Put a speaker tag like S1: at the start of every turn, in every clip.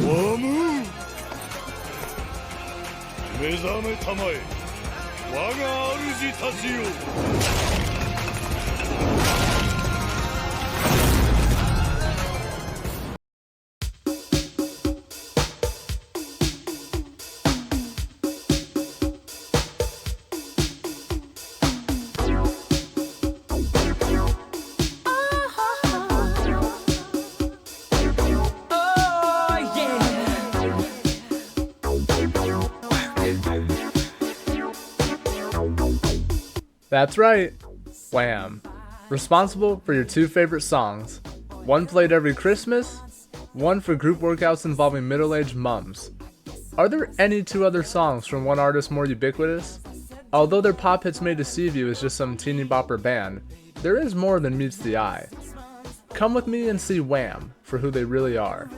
S1: ワム目覚めたまえ我が主たちよ。
S2: That's right, Wham! Responsible for your two favorite songs. One played every Christmas, one for group workouts involving middle-aged mums. Are there any two other songs from one artist more ubiquitous? Although their pop hits may deceive you as just some teeny bopper band, there is more than meets the eye. Come with me and see Wham! For who they really are.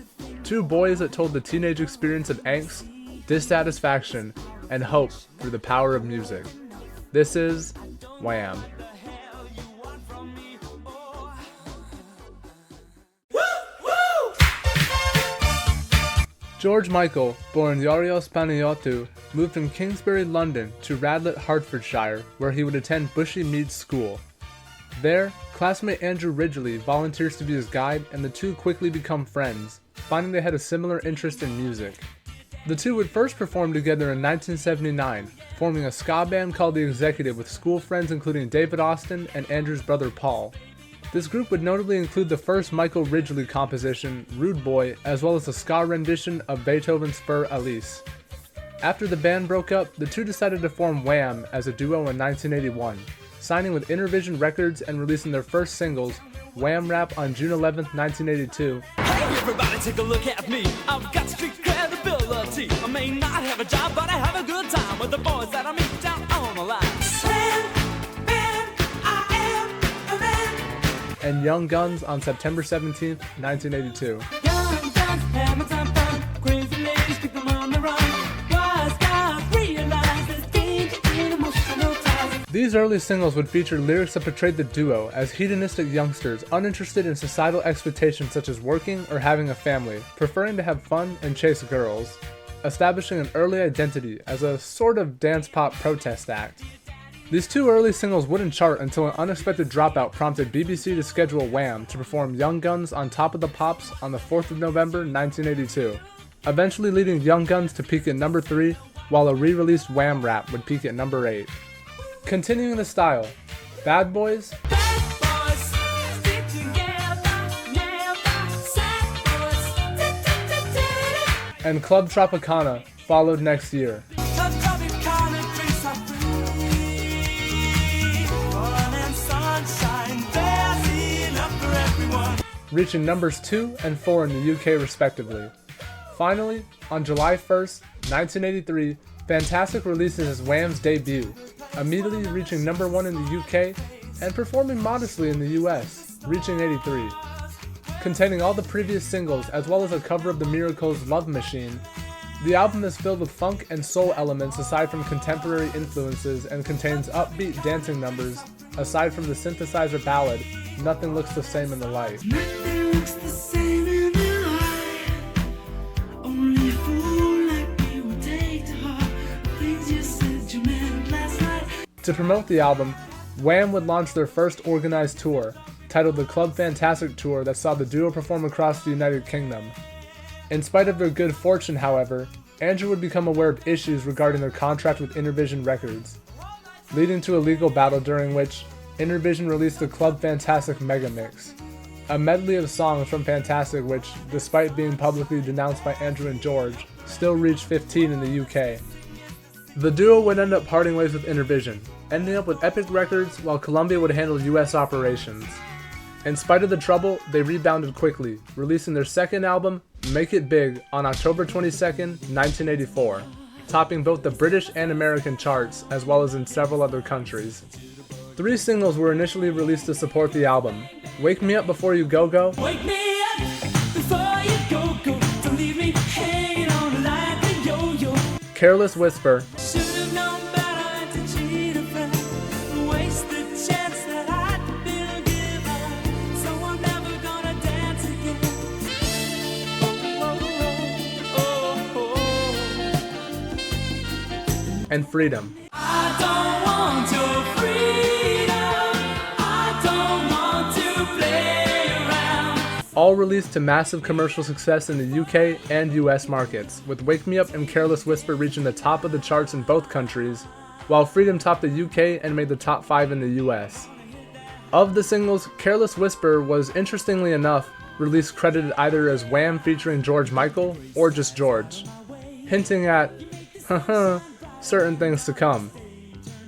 S2: Two boys that told the teenage experience of angst, dissatisfaction, and hope through the power of music. This is Wham! George Michael, born Yarios Panayiotou, moved from Kingsbury, London to Radlett, Hertfordshire, where he would attend Bushy Meads School. There, classmate Andrew Ridgeley volunteers to be his guide, and the two quickly become friends, finding they had a similar interest in music. The two would first perform together in 1979, forming a ska band called The Executive with school friends including David Austin and Andrew's brother Paul. This group would notably include the first Michael Ridgeley composition, Rude Boy, as well as a ska rendition of Beethoven's Für Elise. After the band broke up, the two decided to form Wham! As a duo in 1981, signing with Intervision Records and releasing their first singles, Wham Rap on June 11, 1982.
S3: Hey everybody, take a look at me. I've got street credibility. I may not have a job, but I have a good time with the boys that I meet down on the line.
S2: And Young Guns on September 17, 1982.
S3: Young guns, having some fun. Crazy ladies, keep them on the run. Wise guys realize there's danger in emotional ties.
S2: These early singles would feature lyrics that portrayed the duo as hedonistic youngsters uninterested in societal expectations such as working or having a family, preferring to have fun and chase girls, establishing an early identity as a sort of dance pop protest act. These two early singles wouldn't chart until an unexpected dropout prompted BBC to schedule Wham! To perform Young Guns on Top of the Pops on the 4th of November 1982, eventually leading Young Guns to peak at number 3, while a re-released Wham! Rap would peak at number 8. Continuing the style, Bad Boys,
S3: Stick together, never sad boys.
S2: and Club Tropicana followed next year. Reaching numbers 2 and 4 in the UK respectively. Finally, on July 1st, 1983, Fantastic releases his Wham's debut, immediately reaching number 1 in the UK and performing modestly in the US, reaching 83. Containing all the previous singles as well as a cover of The Miracles' Love Machine, the album is filled with funk and soul elements aside from contemporary influences and contains upbeat dancing numbers aside from the synthesizer ballad, Nothing Looks the Same in the Light.
S3: Nothing looks the same in the light. Only a fool like me would take to heart the things you said you meant last night.
S2: To promote the album, Wham! Would launch their first organized tour, titled the Club Fantastic Tour, that saw the duo perform across the United Kingdom. In spite of their good fortune, however, Andrew would become aware of issues regarding their contract with Intervision Records, leading to a legal battle during which Intervision released the Club Fantastic Mega Mix, a medley of songs from Fantastic which, despite being publicly denounced by Andrew and George, still reached 15 in the UK. The duo would end up parting ways with Intervision, ending up with Epic Records while Columbia would handle US operations. In spite of the trouble, they rebounded quickly, releasing their second album, Make It Big, on October 22nd, 1984, topping both the British and American charts as well as in several other countries. 3 singles were initially released to support the album: Wake Me Up Before You Go Go,
S3: Wake me up before you go, go. Don't leave me hanging on like a yo-yo.
S2: Careless Whisper,
S3: Should've known better to cheat a friend. Waste the chance that I'd been given. So I'm never gonna dance again. Oh, oh, oh.
S2: and Freedom.
S3: I don't want your freedom. I don't want to play around.
S2: All released to massive commercial success in the UK and US markets, with Wake Me Up and Careless Whisper reaching the top of the charts in both countries, while Freedom topped the UK and made the top 5 in the US. Of the singles, Careless Whisper was, interestingly enough, released credited either as Wham featuring George Michael or just George, hinting at, certain things to come.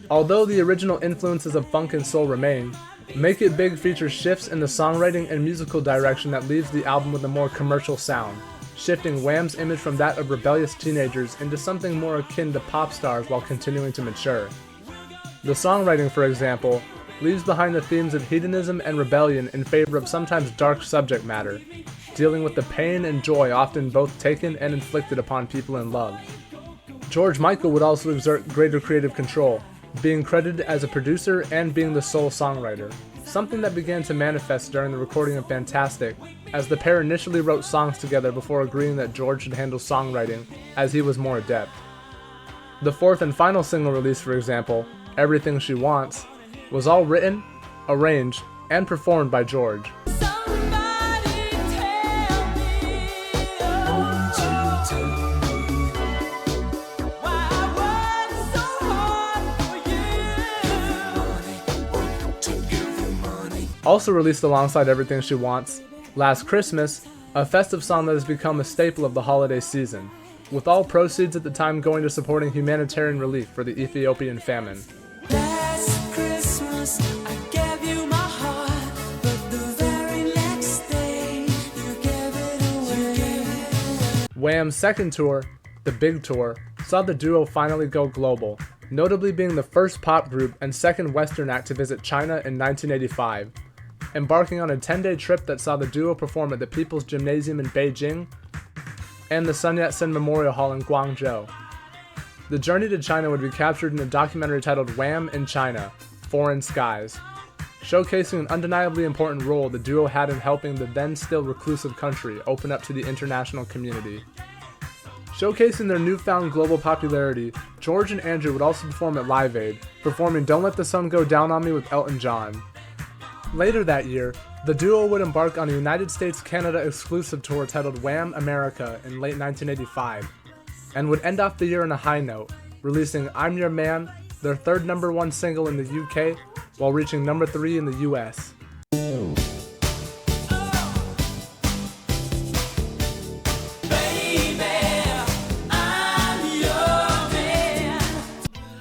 S2: Although the original influences of funk and soul remain, Make It Big features shifts in the songwriting and musical direction that leaves the album with a more commercial sound, shifting Wham's image from that of rebellious teenagers into something more akin to pop stars while continuing to mature. The songwriting, for example, leaves behind the themes of hedonism and rebellion in favor of sometimes dark subject matter, dealing with the pain and joy often both taken and inflicted upon people in love. George Michael would also exert greater creative control, being credited as a producer and being the sole songwriter, something that began to manifest during the recording of Fantastic, as the pair initially wrote songs together before agreeing that George should handle songwriting, as he was more adept. The fourth and final single release, for example, Everything She Wants, was all written, arranged, and performed by George.
S3: Somebody tell me, oh, why I work so hard for you.
S2: Also released alongside Everything She Wants, Last Christmas, a festive song that has become a staple of the holiday season, with all proceeds at the time going to supporting humanitarian relief for the Ethiopian famine.
S3: Last Christmas, I gave you my heart, but the very next day, you gave it away.
S2: Wham's second tour, The Big Tour, saw the duo finally go global, notably being the first pop group and second Western act to visit China in 1985, embarking on a 10-day trip that saw the duo perform at the People's Gymnasium in Beijing and the Sun Yat-sen Memorial Hall in Guangzhou. The journey to China would be captured in a documentary titled Wham in China, Foreign Skies, showcasing an undeniably important role the duo had in helping the then still reclusive country open up to the international community. Showcasing their newfound global popularity, George and Andrew would also perform at Live Aid, performing Don't Let the Sun Go Down on Me with Elton John. Later that year, the duo would embark on a United States-Canada exclusive tour titled Wham America in late 1985, and would end off the year on a high note, releasing I'm Your Man, their third #1 single in the UK, while reaching #3 in the US.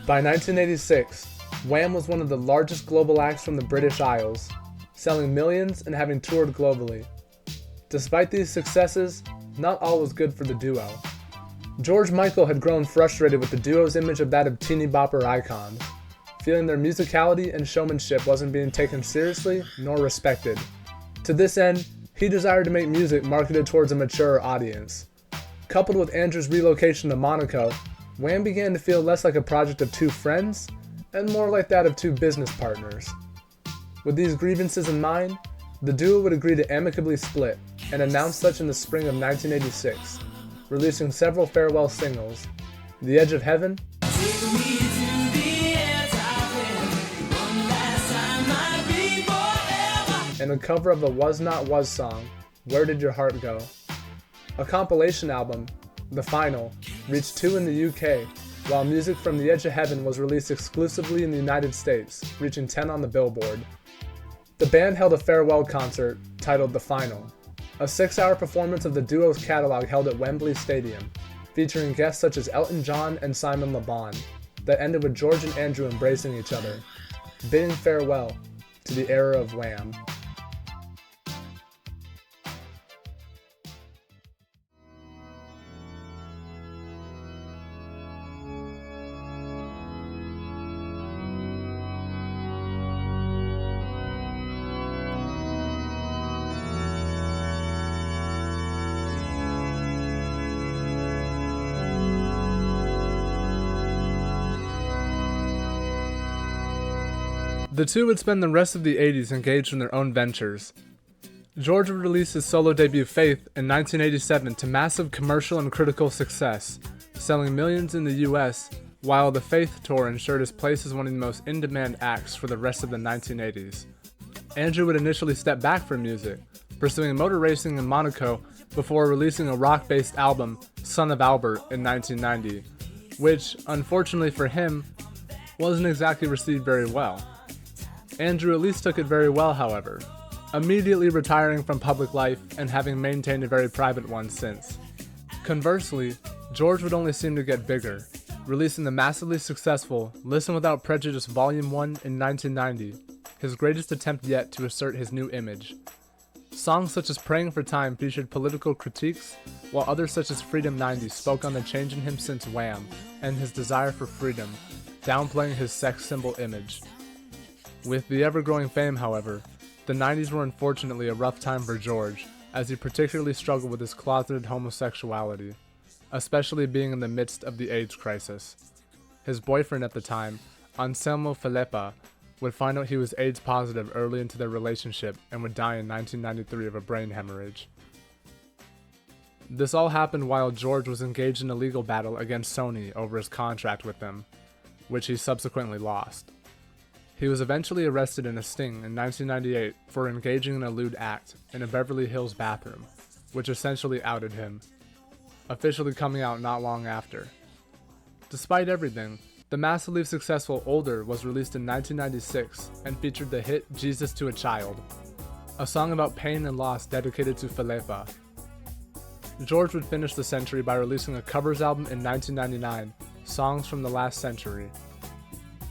S2: By 1986, Wham was one of the largest global acts from the British Isles, selling millions and having toured globally. Despite these successes, not all was good for the duo. George Michael had grown frustrated with the duo's image of that of teeny bopper icons, feeling their musicality and showmanship wasn't being taken seriously nor respected. To this end, he desired to make music marketed towards a mature audience. Coupled with Andrew's relocation to Monaco, Wham began to feel less like a project of two friends and more like that of two business partners. With these grievances in mind, the duo would agree to amicably split and announce such in the spring of 1986, releasing several farewell singles, The Edge of Heaven,
S3: Take me to the edge of heaven, one last time might be forever.
S2: and a cover of the Was Not Was song, Where Did Your Heart Go? A compilation album, The Final, reached 2 in the UK, while music from The Edge of Heaven was released exclusively in the United States, reaching 10 on the Billboard. The band held a farewell concert, titled The Final, a 6-hour performance of the duo's catalog held at Wembley Stadium, featuring guests such as Elton John and Simon Le Bon, that ended with George and Andrew embracing each other, bidding farewell to the era of Wham. The two would spend the rest of the 80s engaged in their own ventures. George would release his solo debut Faith in 1987 to massive commercial and critical success, selling millions in the US, while the Faith Tour ensured his place as one of the most in-demand acts for the rest of the 1980s. Andrew would initially step back from music, pursuing motor racing in Monaco before releasing a rock-based album, Son of Albert, in 1990, which, unfortunately for him, wasn't exactly received very well. Andrew at least took it very well, however, immediately retiring from public life and having maintained a very private one since. Conversely, George would only seem to get bigger, releasing the massively successful Listen Without Prejudice Volume 1 in 1990, his greatest attempt yet to assert his new image. Songs such as Praying for Time featured political critiques, while others such as Freedom 90 spoke on the change in him since Wham! And his desire for freedom, downplaying his sex symbol image. With the ever-growing fame, however, the 90s were unfortunately a rough time for George, as he particularly struggled with his closeted homosexuality, especially being in the midst of the AIDS crisis. His boyfriend at the time, Anselmo Falepa, would find out he was AIDS positive early into their relationship and would die in 1993 of a brain hemorrhage. This all happened while George was engaged in a legal battle against Sony over his contract with them, which he subsequently lost. He was eventually arrested in a sting in 1998 for engaging in a lewd act in a Beverly Hills bathroom, which essentially outed him, officially coming out not long after. Despite everything, the massively successful Older was released in 1996 and featured the hit Jesus to a Child, a song about pain and loss dedicated to Falepa. George would finish the century by releasing a covers album in 1999, Songs from the Last Century.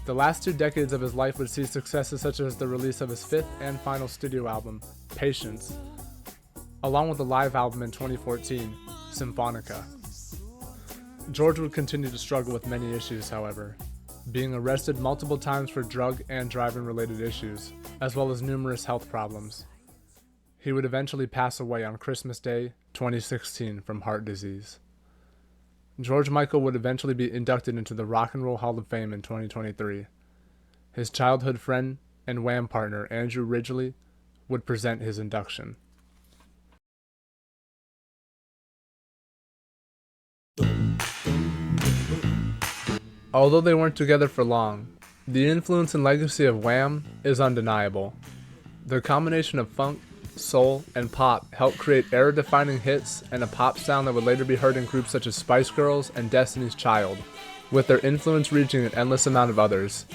S2: The last 2 decades of his life would see successes such as the release of his 5th and final studio album, Patience, along with a live album in 2014, Symphonica. George would continue to struggle with many issues, however, being arrested multiple times for drug and driving-related issues, as well as numerous health problems. He would eventually pass away on Christmas Day, 2016, from heart disease. George Michael would eventually be inducted into the Rock and Roll Hall of Fame in 2023. His childhood friend and Wham partner, Andrew Ridgeley, would present his induction. Although they weren't together for long, the influence and legacy of Wham is undeniable. Their combination of funk, soul, and pop helped create era-defining hits and a pop sound that would later be heard in groups such as Spice Girls and Destiny's Child, with their influence reaching an endless amount of others.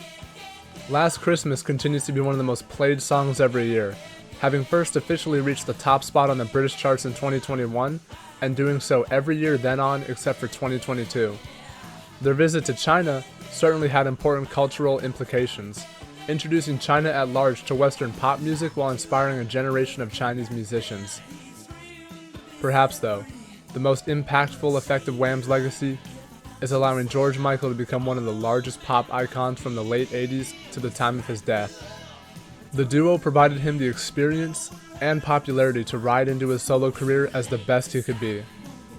S2: Last Christmas continues to be one of the most played songs every year, having first officially reached the top spot on the British charts in 2021, and doing so every year then on except for 2022. Their visit to China certainly had important cultural implications, introducing China at large to Western pop music while inspiring a generation of Chinese musicians. Perhaps, though, the most impactful effect of Wham's legacy is allowing George Michael to become one of the largest pop icons from the late 80s to the time of his death. The duo provided him the experience and popularity to ride into his solo career as the best he could be,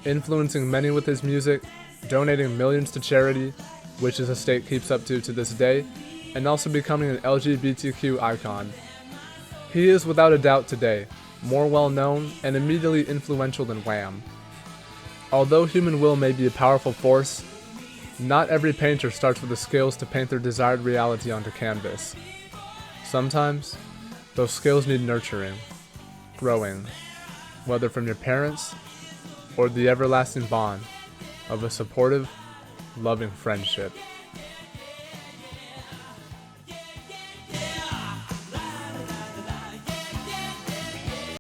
S2: influencing many with his music, donating millions to charity, which his estate keeps up to this day, and also becoming an LGBTQ icon. He is without a doubt today more well-known and immediately influential than Wham. Although human will may be a powerful force, not every painter starts with the skills to paint their desired reality onto canvas. Sometimes, those skills need nurturing, growing, whether from your parents or the everlasting bond of a supportive, loving friendship.